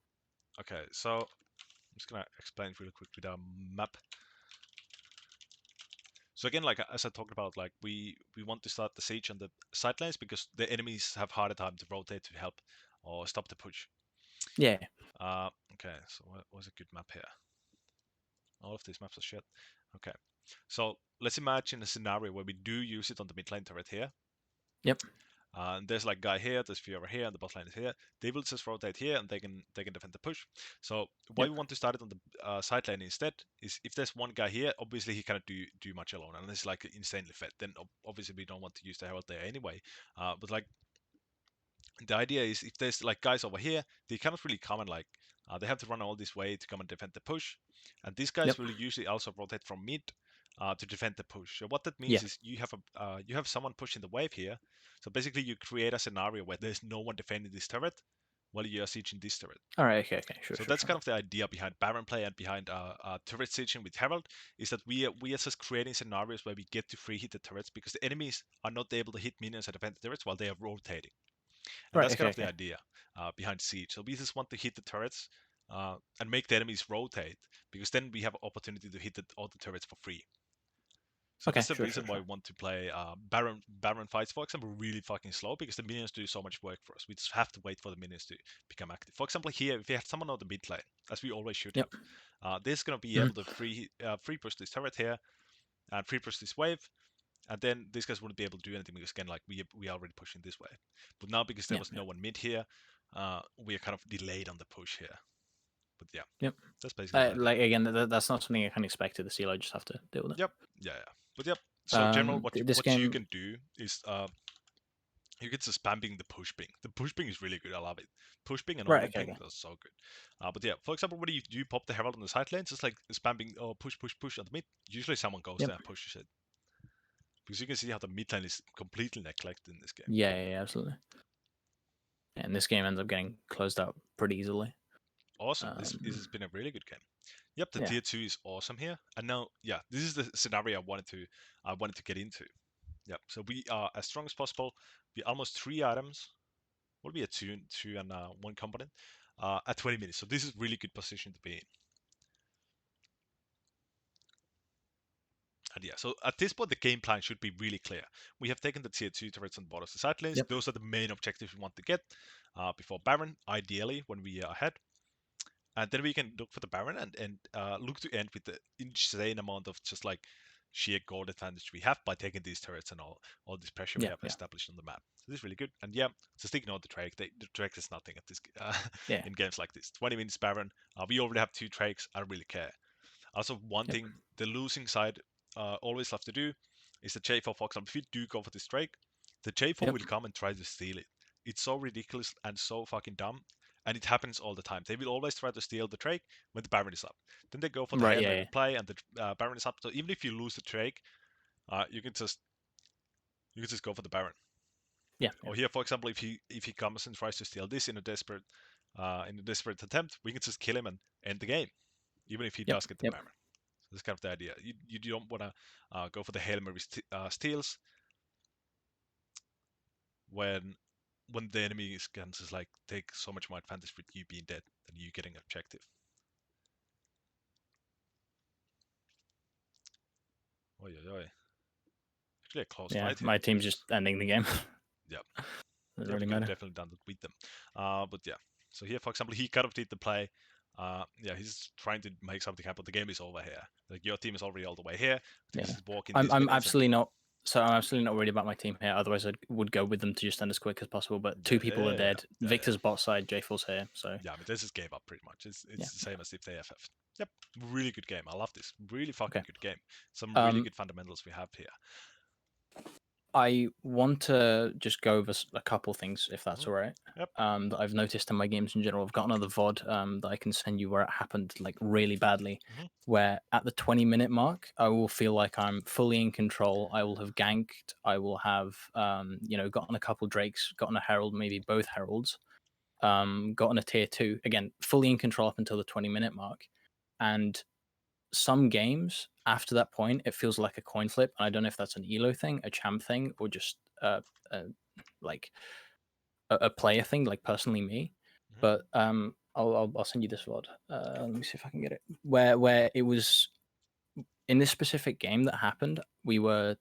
Okay. So I'm just gonna explain really quick with our map. So again, like as I talked about, like we want to start the siege on the side lanes because the enemies have harder time to rotate to help or stop the push. Yeah. Okay. So what was a good map here? All of these maps are shit. Okay. So let's imagine a scenario where we do use it on the mid lane turret here. Yep. And there's like guy here, there's fiora here, and the bot lane is here. They will just rotate here, and they can defend the push. So why Yep. we want to start it on the side lane instead is if there's one guy here, obviously he cannot do much alone, and it's like insanely fed. Then obviously we don't want to use the herald there anyway. But like the idea is if there's like guys over here, they cannot really come and like they have to run all this way to come and defend the push, and these guys Yep. will usually also rotate from mid to defend the push. So what that means Yeah. is you have someone pushing the wave here. So basically you create a scenario where there's no one defending this turret while you are sieging this turret. All right. Okay. Sure. So Sure. that's Sure. kind of the idea behind Baron play and behind turret sieging with Herald is that we are just creating scenarios where we get to free hit the turrets because the enemies are not able to hit minions and defend the turrets while they are rotating. And Right. that's kind Okay. of the idea behind Siege. So we just want to hit the turrets and make the enemies rotate, because then we have opportunity to hit all the turrets for free. So Okay. that's the Sure. reason why we want to play Baron fights, for example, really fucking slow, because the minions do so much work for us. We just have to wait for the minions to become active. For example, here, if we have someone on the mid lane, as we always should Yep. have, they're going to be Mhm. able to free push this turret here and free push this wave. And then these guys wouldn't be able to do anything because again, like we are already pushing this way. But now because there Yeah. was no one mid here, we are kind of delayed on the push here. But yeah, Yep. that's basically the idea. Like again, that's not something I can expect of the seal. I just have to deal with it. Yep. Yeah. But yep. So in general, This what you game. can do is you can just spamming the push ping. The push ping is really good. I love it. Push ping and Right. auto Okay. ping are so good. But yeah, for example, when you do pop the herald on the side lanes, it's like spamming push on the mid. Usually someone goes Yep. there and pushes it. Because you can see how the mid lane is completely neglected in this game. Yeah. Absolutely. And this game ends up getting closed out pretty easily. Awesome. This has been a really good game. Yep, the Yeah. tier 2 is awesome here. And now, yeah, this is the scenario I wanted to get into. Yep. So we are as strong as possible. We almost 3 items. Will be a two and 1 component at 20 minutes. So this is really good position to be in. And yeah, so at this point the game plan should be really clear. We have taken the tier 2 turrets on the bottom of the side lanes. Yep. Those are the main objectives we want to get before Baron, ideally when we are ahead. And then we can look for the Baron and look to end with the insane amount of just like sheer gold advantage we have by taking these turrets and all this pressure we Yeah. have established on the map. So this is really good. And yeah, just ignore the Drake. The Drake is nothing at this Yeah. in games like this. 20 minutes Baron. We already have 2 Drakes. I don't really care. Also, one Yep. thing the losing side always love to do is the J4, for example. If you do go for this Drake, the J4 Yep. will come and try to steal it. It's so ridiculous and so fucking dumb. And it happens all the time. They will always try to steal the Drake when the Baron is up. Then they go for the Right. Hail Yeah. Mary play and the Baron is up. So even if you lose the Drake, you can just go for the Baron. Yeah. Or here, for example, if he comes and tries to steal this in a desperate attempt, we can just kill him and end the game, even if he Yep. does get the Yep. Baron. So that's kind of the idea. You don't want to go for the Hail Mary steals when the enemy can just like take so much more advantage with you being dead than you getting objective. Oi, oi, oi. Actually a close Yeah. fight here. My team's just ending the game. Yeah. Doesn't Yeah, really we could have matter. definitely done that with them. But yeah. So here, for example, he kind of did the play. Yeah, he's trying to make something happen. The game is over here. Like your team is already all the way here. Yeah. Just walk in I'm these I'm minutes. absolutely not. So I'm absolutely not worried about my team here. Otherwise, I would go with them to just end as quick as possible. But two people are dead. Yeah. Victor's bot side, J4's here. So Yeah, I mean, this is gave up pretty much. It's yeah. the same as if they FF. Yep, really good game. I love this. Really fucking Okay. good game. Some really good fundamentals we have here. I want to just go over a couple things, if that's all right. Yep. That I've noticed in my games in general. I've got another VOD that I can send you where it happened like really badly. Where at the 20-minute mark, I will feel like I'm fully in control. I will have ganked. I will have gotten a couple Drakes, gotten a Herald, maybe both Heralds, gotten a tier 2. Again, fully in control up until the 20-minute mark. And some games after that point, it feels like a coin flip. I don't know if that's an elo thing, a champ thing, or just like a player thing, like personally me. But I'll send you this VOD. Let me see if I can get it. Where it was in this specific game that happened, we were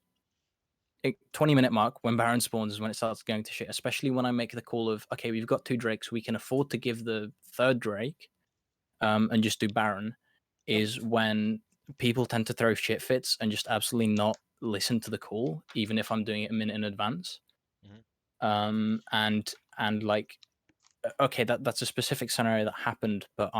20-minute mark when Baron spawns is when it starts going to shit. Especially when I make the call of okay, we've got 2 Drakes, we can afford to give the 3rd Drake, and just do Baron. Is when people tend to throw shit fits and just absolutely not listen to the call, even if I'm doing it a minute in advance. And like, okay, that's a specific scenario that happened, but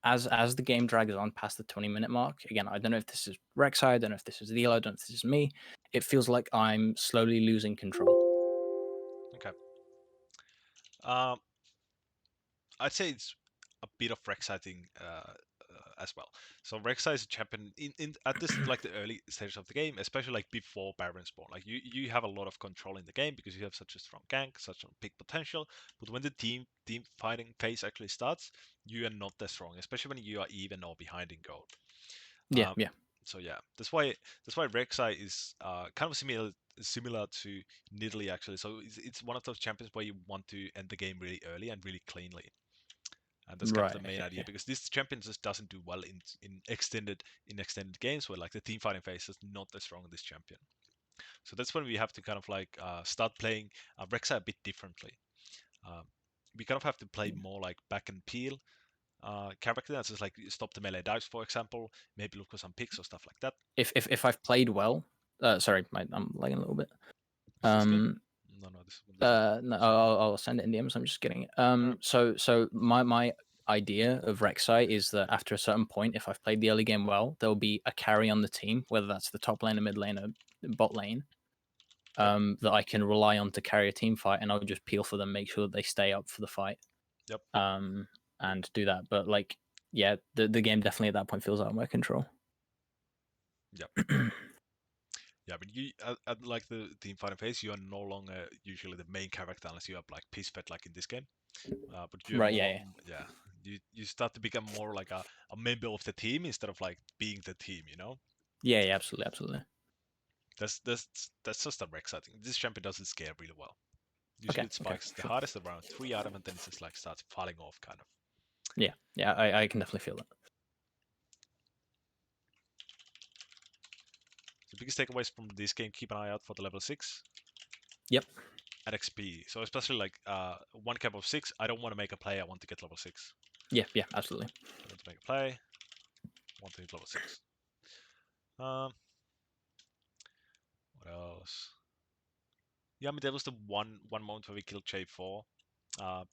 as the game drags on past the 20-minute mark, again, I don't know if this is Reksai, I don't know if this is Lilo, I don't know if this is me. It feels like I'm slowly losing control. Okay. Um, I'd say it's a bit of Reksai thing as well. So Reksai is a champion in at this like the early stages of the game, especially like before Baron spawn. Like you have a lot of control in the game because you have such a strong gank, such a big potential. But when the team fighting phase actually starts, you are not that strong, especially when you are even or behind in gold. Yeah, Um, yeah, so yeah, that's why Rek'Sai is kind of similar to Nidalee actually. So it's one of those champions where you want to end the game really early and really cleanly. And that's kind of right, the main okay, idea okay. because this champion just doesn't do well in extended games where like the team fighting phase is not as strong as this champion. So that's when we have to kind of like start playing Rek'Sai a bit differently. Um, we kind of have to play more like back and peel character. That's just like stop the melee dives, for example. Maybe look for some picks or stuff like that. If I've played well, sorry, I'm lagging a little bit. Is this good? Um, No, this one. no, This one. I'll send it in DMs. I'm just getting it. Alright. So my idea of Rek'Sai is that after a certain point, if I've played the early game well, there'll be a carry on the team, whether that's the top lane, or mid lane, or bot lane, Yep. that I can rely on to carry a team fight, and I'll just peel for them, make sure that they stay up for the fight, Yep. and do that. But like, yeah, the game definitely at that point feels out of my control. Yep. Yeah, but you at like the team fighting phase, you are no longer usually the main character unless you have like peace fed like in this game. But you're Right? more, Yeah, yeah, yeah, you start to become more like a member of the team instead of like being the team. You know, yeah, yeah. Absolutely, absolutely. that's just a Rex. I think this champion doesn't scale really well. Okay, Usually it okay, spikes the sure. hardest around 3 item and then it just like starts falling off kind of. Yeah, yeah. I can definitely feel that. The biggest takeaways from this game: keep an eye out for the level 6 Yep. at XP. So especially like one cap of 6, I don't want to make a play. I want to get level 6. Yeah, yeah. Absolutely. I want to make a play. I want to hit level 6. Um, what else? Yeah, I mean there was the one moment where we killed J4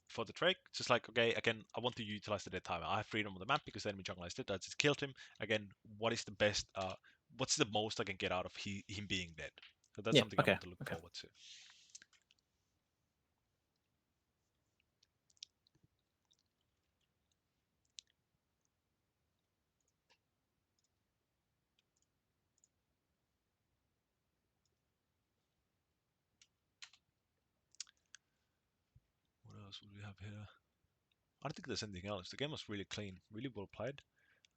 for the Drake. Just like okay, again, I want to utilize the dead timer. I have freedom on the map because the enemy jungler is dead. I just killed him. Again, what is the best? What's the most I can get out of him being dead? So that's Yeah. something I Okay. want to look Okay. forward to. What else would we have here? I don't think there's anything else. The game was really clean, really well played.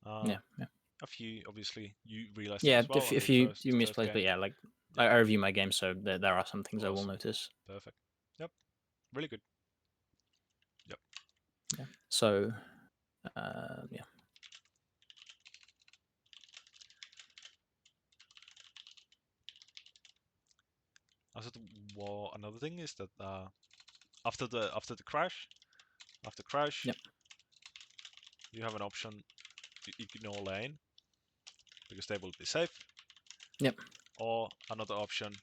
Uh, Yeah. Yeah. a few, obviously, you realized it Yeah. as well on If the you first you first misplace, but gank. yeah, like Yeah, I review my game, so there are some things I will awesome, notice. perfect. Yep, really good. Yep. Yeah. So, yeah. Also, another thing is that after the crash, after crash, Yep. you have an option to ignore lane because they will be safe, Yep. or another option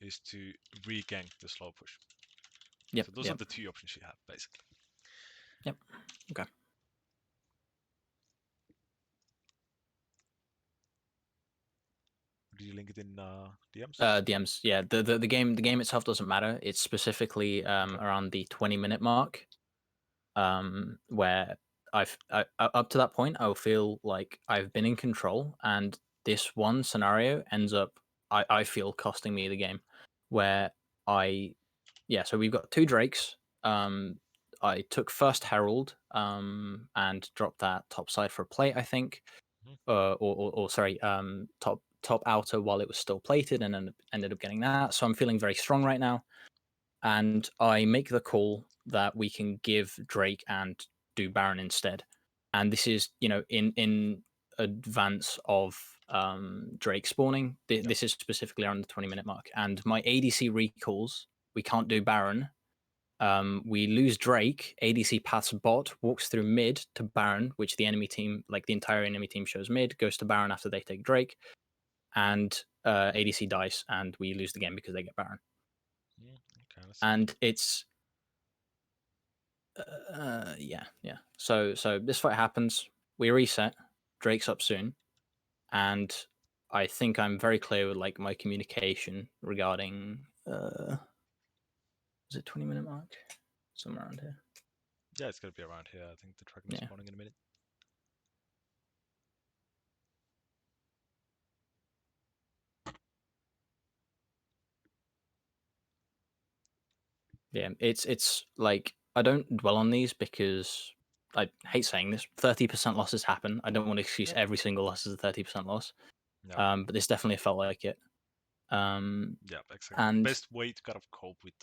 is to re-gank the slow push. Yep. So those are Yep. the two options you have basically. Yep. Okay. Did you link it in DMs? DMs. Yeah. The game itself doesn't matter. It's specifically Okay. around the 20-minute mark, where up to that point I'll feel like I've been in control, and this one scenario ends up I feel costing me the game, where I yeah. So we've got two Drakes. I took first Herald and dropped that top side for a plate, I think, Mhm. or sorry, top outer while it was still plated, and then ended up getting that. So I'm feeling very strong right now, and I make the call that we can give Drake and do Baron instead. And this is, in advance of Drake spawning. Yep. This is specifically around the 20-minute mark. And my ADC recalls, we can't do Baron. We lose Drake. ADC paths bot, walks through mid to Baron, which the enemy team, like the entire enemy team, shows mid, goes to Baron after they take Drake, and ADC dies, and we lose the game because they get Baron. Okay, let's see. and it's yeah. So this fight happens. We reset. Drake's up soon, and I think I'm very clear with like my communication regarding. Was it 20-minute mark? Somewhere around here. Yeah, it's gonna be around here. I think the dragon is Yeah. spawning in a minute. Yeah, it's like I don't dwell on these because I hate saying this. 30% losses happen. I don't want to excuse Yep. every single loss as a 30% loss. Yep. But this definitely felt like it. Yep. Exactly. The And best way to kind of cope with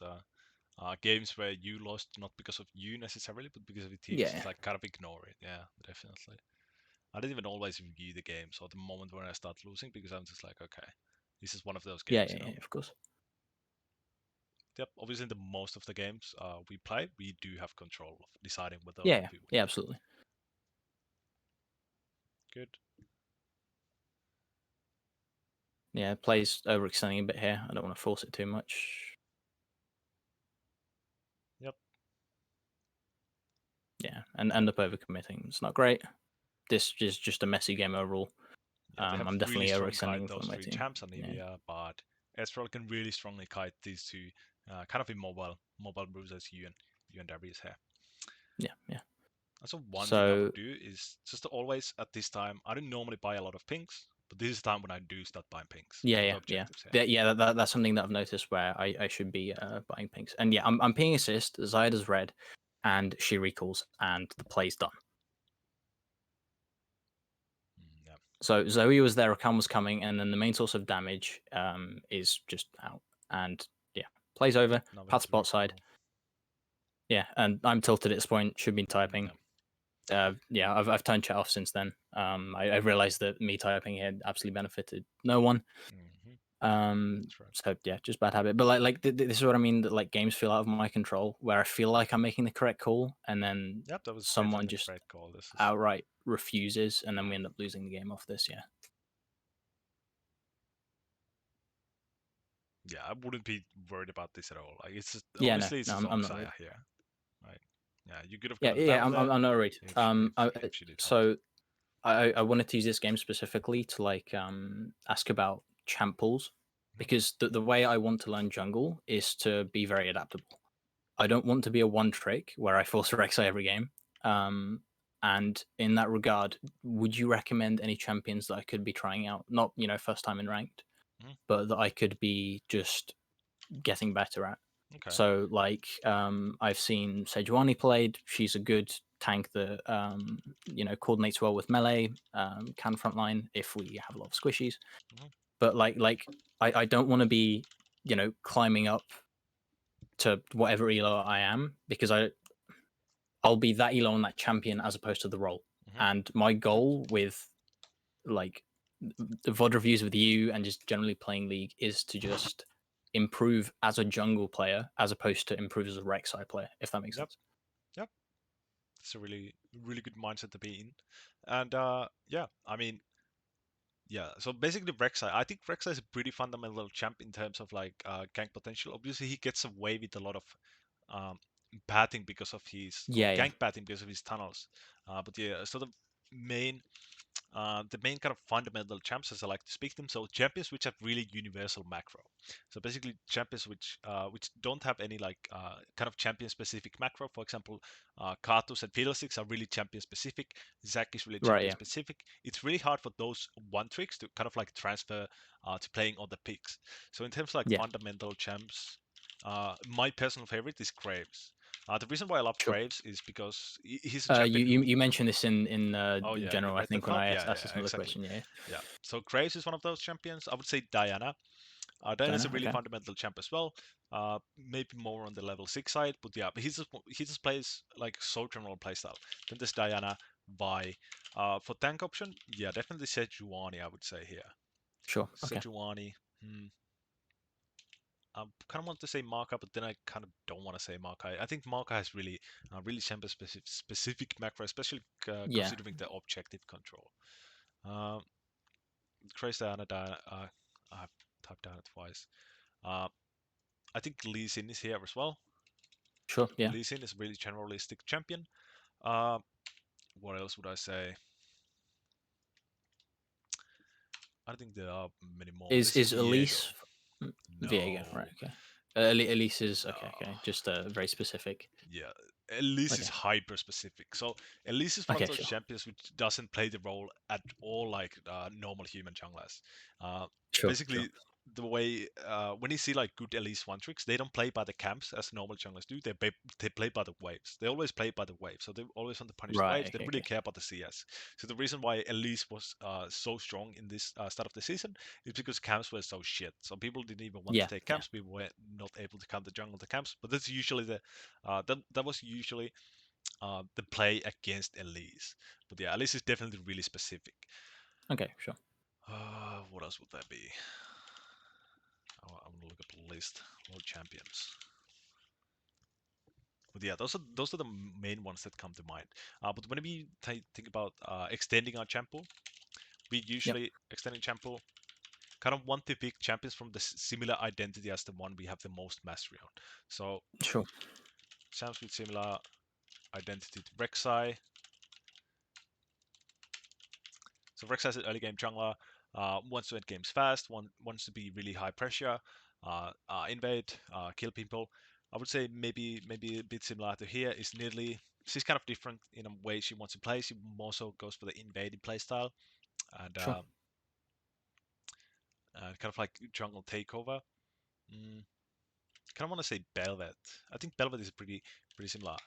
games where you lost not because of you necessarily, but because of the teams yeah, is like kind of ignore it. Yeah, definitely. I don't even always review the game. So the moment when I start losing, because I'm just like, okay, this is one of those yeah, games, yeah, you know. yeah, of course. Yep. Obviously, in the most of the games we play, we do have control of deciding whether or Yeah, not yeah, we win. yeah, absolutely. Good. Yeah, plays overextending a bit here. I don't want to force it too much. Yep. Yeah, and end up overcommitting. It's not great. This is just a messy game overall. Yeah, they have I'm really definitely strong kite overextending for those my three team. champs on Yeah, Nivea, but Ezreal can really strongly kite these two kind of mobile bruisers you and Darius here. yeah. Also, one thing I So would do is just to always at this time. I don't normally buy a lot of pinks, but this is the time when I do start buying pinks for the objectives here. That's something that I've noticed where I should be buying pinks. And yeah, I'm pinging assist. Zayda's red, and she recalls, and the play's done. Yeah, So Zoe was there, Rakan was coming, and then the main source of damage is just out. And yeah, plays over, now we pat need to spot side. recall. Yeah, and I'm tilted at this point, should be typing. Yeah. Yeah, I've turned chat off since then. I realized that me typing here absolutely benefited no one. Hmm. That's right. So yeah, just bad habit. But this is what I mean. That like games feel out of my control, where I feel like I'm making the correct call, and then Yep, that was someone definitely the just great call. This is outright refuses, and then we end up losing the game off this. Yeah. yeah. I wouldn't be worried about this at all. Like it's just, Yeah. No. obviously it's No. a I'm strong not Saya worried. here, right? Yeah, you could have Yeah. gotten Yeah. down there I'm not worried. if she did hunt. So I wanted to use this game specifically to like ask about champ pools Mhm. because the way I want to learn jungle is to be very adaptable. I don't want to be a one trick where I force a Reksai every game. Um, and in that regard, would you recommend any champions that I could be trying out? Not first time in ranked, Mhm. but that I could be just getting better at. Okay. So like I've seen Sejuani played. She's a good tank that coordinates well with melee, can frontline if we have a lot of squishies. Mhm. But I don't want to be climbing up to whatever elo I am because I'll be that elo on that champion as opposed to the role. Mhm. And my goal with like the VOD reviews with you and just generally playing League is to just improve as a jungle player as opposed to improve as a Rek'Sai player, if that makes Yep. sense. Yep. It's a really good mindset to be in, and yeah, I mean, yeah. So basically, Reksai. I think Reksai is a pretty fundamental champ in terms of like gank potential. Obviously, he gets away with a lot of um, batting because of his or Yeah, yeah, gank batting because of his tunnels. But yeah, so main the main kind of fundamental champs, as I like to speak them, so champions which have really universal macro. So basically, champions which don't have any like kind of champion specific macro. For example, Karthus and Fiddlesticks are really champion specific. Zac is really right, champion yeah, specific. It's really hard for those one tricks to kind of like transfer to playing other picks. So in terms of like yeah, fundamental champs, my personal favorite is Graves. The reason why I love sure. Graves is because he's a You, champion you who. you mentioned this in Oh yeah, general, I invade the think, when club. I Yeah, asked a yeah, similar exactly. question. Yeah, Yeah. So Graves is one of those champions. I would say Diana. Diana is a Diana, really okay, fundamental champ as well. Maybe more on the level 6 side, but yeah, he just plays like so general playstyle. Then there's Diana. By for tank option, yeah, definitely Sejuani. I would say here. sure, okay, Sejuani. Hmm. I kind of want to say Marka, but then I kind of don't want to say Marka. I think Marka has really champion specific macro, especially yeah, considering the objective control. Um, Trace Diana, Diana I've typed down it twice. Uh, I think Lee Sin is here as well. Sure. Yeah. Lee Sin is a really generalistic champion. Uh, what else would I say? I don't think there are many more. Is This is is Viego. Elise Viego? Right. No, Okay. Elise is okay. no. Okay. Just very specific. Yeah, Elise is Okay. hyper specific. So Elise is one of Okay. those Sure. champions which doesn't play the role at all like normal human junglers. Uh, Sure. Sure. basically, the way when you see like good Elise one tricks, they don't play by the camps as normal junglers do. They play by the waves. They always play by the waves. So they always want to punish the Right. waves. They Okay. don't really Okay. care about the CS. So the reason why Elise was so strong in this start of the season is because camps were so shit. So people didn't even want to Yeah. take Yeah. camps. People were not able to counter jungle the camps. But that's usually that was usually the play against Elise. But yeah, Elise is definitely really specific. Okay. Sure. What else would that be? I'm gonna look up the list. World champions. But yeah, those are the main ones that come to mind. But when we think about extending our champ pool, we Yep. usually extending champ pool kind of want to pick champions from the similar identity as the one we have the most mastery on. So Sure. champs with similar identity to Reksai. So Reksai is an early game jungler, wants to end games fast, wants to be really high pressure, invade, kill people. I would say maybe a bit similar to here is Nidalee. She's kind of different in a way she wants to play. She more so goes for the invading playstyle and Sure. kind of like jungle takeover. Mm, kind of want to say Belvet. I think Belvet is pretty similar.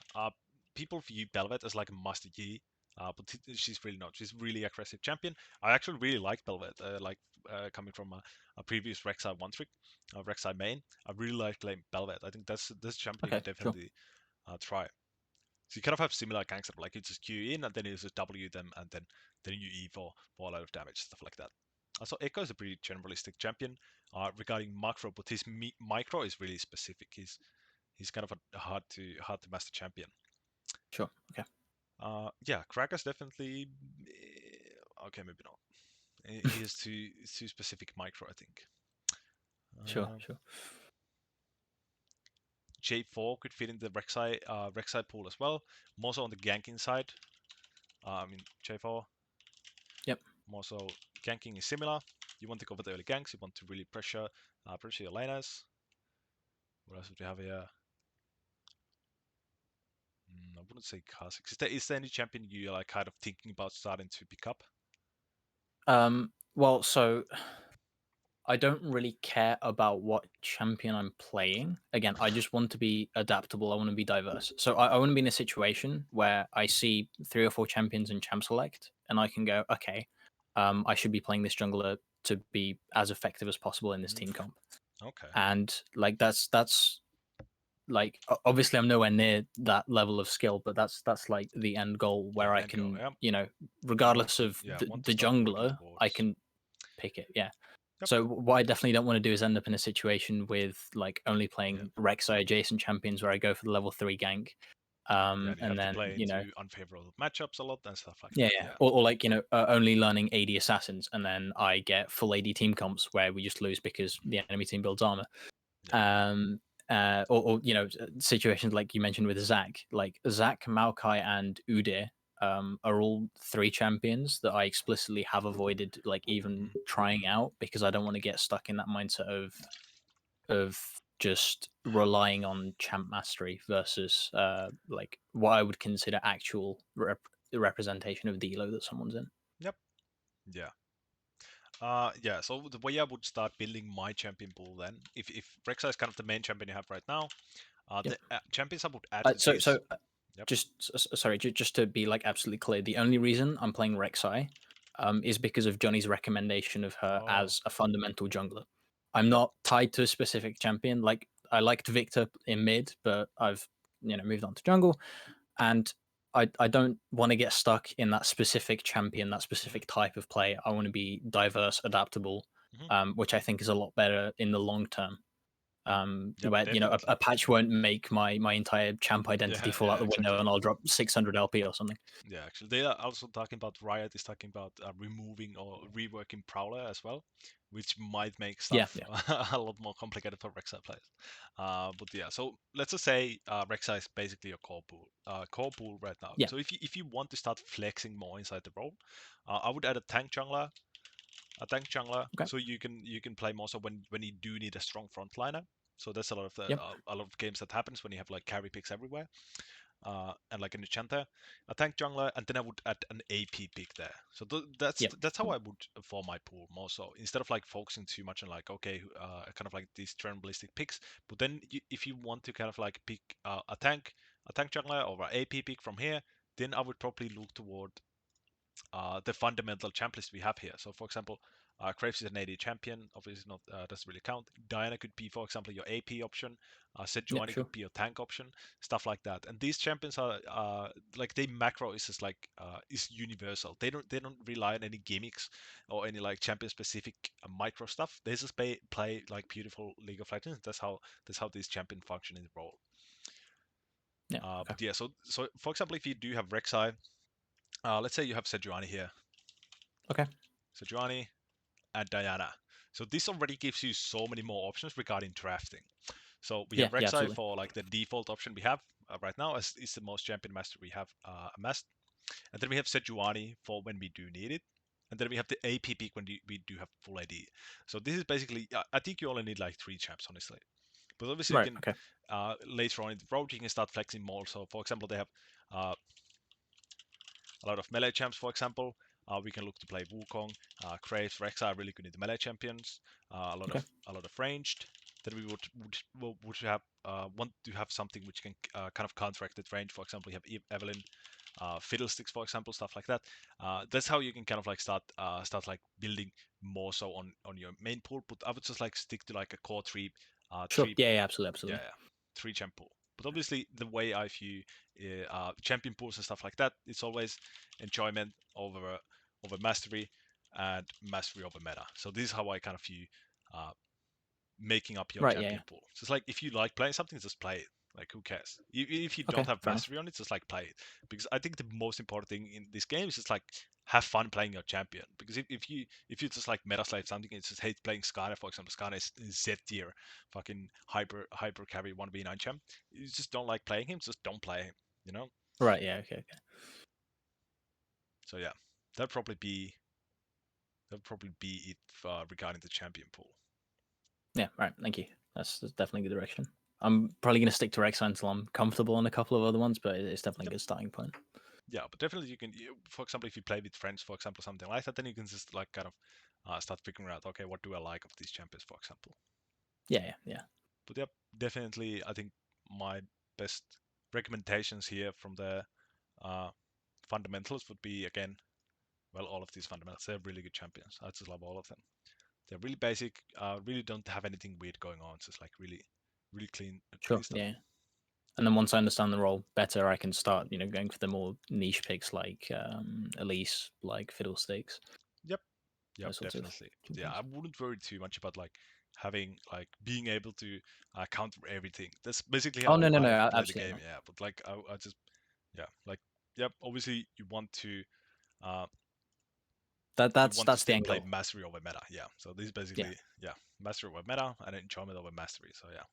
People view Belvet as like a must G, but she's really not. She's really aggressive champion. I actually really like Belvet. Like coming from a previous Rek'Sai one trick, Rek'Sai main. I really like playing Belvet. I think that's champion you Okay. can Sure. definitely try. So you kind of have similar ganks, like you just Q in and then you just W them and then you E for a lot of damage, stuff like that. So Echo is a pretty generalistic champion regarding macro, but his micro is really specific. He's kind of a hard to master champion. Sure. Okay. Yeah, Cracker's definitely okay, maybe not. He has too specific micro, I think. Sure. Uh, Sure. J4 could fit in the Rek'Sai pool as well. More so on the ganking side. I mean J4 Yep. more so ganking is similar. You want to go for the early ganks. You want to really pressure your laners. What else would you have here? I wouldn't say Kha'Zix. Is there any champion you are like kind of thinking about starting to pick up? Well, so I don't really care about what champion I'm playing. Again, I just want to be adaptable. I want to be diverse. So I want to be in a situation where I see 3 or 4 champions in champ select, and I can go, okay, I should be playing this jungler to be as effective as possible in this team comp. Okay. And like that's like obviously I'm nowhere near that level of skill, but that's like the end goal Yeah, where I end goal. can, Yeah, regardless of want to the start working jungler, I towards. can pick it. Yeah. Yep. So what I definitely don't want to do is end up in a situation with like only Yeah. playing Rek'Sai adjacent champions where I go for the level 3 gank, Yeah, and you and have to then play into unfavorable matchups a lot and stuff like yeah, that. yeah, Yeah. or like only learning AD assassins, and then I get full AD team comps where we just lose because the enemy team builds armor. Yeah. Um, or situations like you mentioned with Zach, like Zach, Maokai, and Udyr are all 3 champions that I explicitly have avoided like even Mhm. trying out because I don't want to get stuck in that mindset of just relying on champ mastery versus like what I would consider actual representation of Delo that someone's in. Yep. Yeah. Yeah. So the way I would start building my champion pool then, if Rexa is kind of the main champion you have right now, Yep. the champions I would add to So this. so Yep. just sorry, just to be like absolutely clear, the only reason I'm playing Reksai is because of Johnny's recommendation of her Oh. as a fundamental jungler. I'm Yep. not tied to a specific champion. Like I liked Victor in mid, but I've moved on to jungle, and I don't want to get stuck in that specific champion, that Mhm. specific type of play. I want to be diverse, adaptable, Mhm. which I think is a lot better in the long term. Yep, Where definitely. a patch won't make my entire champ identity Yeah, fall out yeah, the window, exactly. and I'll drop 600 LP or something. Yeah, actually, they are also talking about Riot is talking about removing or reworking Prowler as well, which might make Yeah, stuff yeah, a lot more complicated for Rek'Sai players. But yeah, so let's just say Rek'Sai is basically a core pool right now. yeah. So if you want to start flexing more inside the role, I would add a tank jungler, Okay. so you can play more. So when you do need a strong frontliner, so that's a lot of the Yep. a lot of games that happens when you have like carry picks everywhere, and like an enchanter, a tank jungler, and then I would add an AP pick there. So Yep. that's how I would form my pool more. So instead of like focusing too much on like okay, kind of like these turn ballistic picks, but then if you want to kind of like pick a tank jungler or an AP pick from here, then I would probably look toward the fundamental champ list we have here. So, for example, Graves is an AD champion. Obviously, not doesn't really count. Diana could be, for example, your AP option. Yeah. Sejuani Sure. could be your tank option. Stuff like that. And these champions are like they macro is just like is universal. They don't rely on any gimmicks or any like champion specific micro stuff. They just play like beautiful League of Legends. That's how these champion function in the role. Yeah. Okay. But yeah, so for example, if you do have Rek'Sai, let's say you have Sejuani here. Okay. Sejuani and Diana. So this already gives you so many more options regarding drafting. So we have Yeah. Yeah. Rek'Sai Absolutely. for like the default option we have right now, as is the most champion master we have amassed. And then we have Sejuani for when we do need it. And then we have the AP peak when we do have full AD. So this is basically, I think you only need like 3 champs, honestly. But obviously you Right. can, Okay. later on in the road, you can start flexing more. So for example, they have uh, a lot of melee champs, for example. We can look to play Wukong, Graves, Reksai are really good in the melee champions. Okay. A lot of ranged. Then we would have want to have something which can kind of counteract that range. For example, you have Evelyn, Fiddlesticks, for example, stuff like that. That's how you can kind of like start like building more so on your main pool. But I would just like stick to like a core three, Sure. Yeah. Yeah. Absolutely. yeah, Absolutely. yeah, 3 champ pool. But obviously, the way I view champion pools and stuff like that, it's always enjoyment over mastery and mastery over meta. So this is how I kind of view uh, making up your Right. Yeah. Yeah. champion pool. So it's like if you like playing something, just play it. Like who cares? If you don't Okay. have Fair enough. mastery on it, just like play it. Because I think the most important thing in this game is just like have fun playing your champion. Because if you just like meta slate something, it's just hate playing Skarner, for example. Skarner is Z tier, fucking hyper carry 1v9 champ. You just don't like playing him, just don't play him. You know. Right. Yeah. Okay. Okay. So yeah, that'd probably be that'd probably be it regarding the champion pool. Yeah. Right. Thank you. That's definitely a good direction. I'm probably going to stick to Reksai until I'm comfortable on a couple of other ones, but it's definitely a good starting point. Yeah, but definitely for example, if you play with friends, for example, something like that, then you can just like kind of start figuring out, okay, what do I like of these champions, for example. Yeah. Yeah. Yeah. But yep, definitely, I think my best recommendations here from the uh, fundamentals would be again, well, all of these fundamentals. They're really good champions. I just love all of them. They're really basic. Really don't have anything weird going on. It's just like really, really clean Sure. stuff. Yeah. And then once I understand the role better, I can start, going for the more niche picks like Elise, like Fiddlesticks, Yep. Yep, those sorts of definitely. But yeah, I champions. wouldn't worry too much about like having like being able to counter everything. That's basically Oh how no, no, I no, play the absolutely game. not. Yeah, but like I just like yep. Obviously, uh you want to That's the still end play goal. mastery over meta. Yeah. So this is Yeah. basically yeah mastery over meta and enjoyment over mastery. So yeah,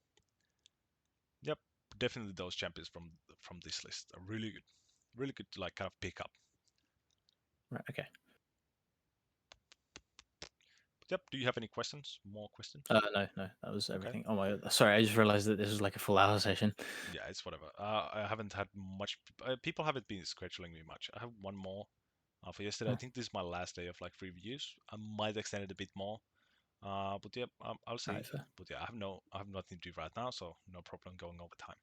yep. Definitely those champions from this list are really good to like kind of pick up. Right. Okay. But yep. Do you have any questions? More questions? No, no, that was Okay. everything. Oh my god. Sorry, I just realized that this was like a full hour session. Yeah, it's whatever. I haven't had much. People haven't been scheduling me much. I have one more for yesterday. I Oh, think this is my last day of like free reviews. I might extend it a bit more. But yeah, I'll see. alright, fair. But yeah, I have nothing to do right now, so no problem going over time.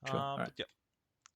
Sure. All But right. yeah,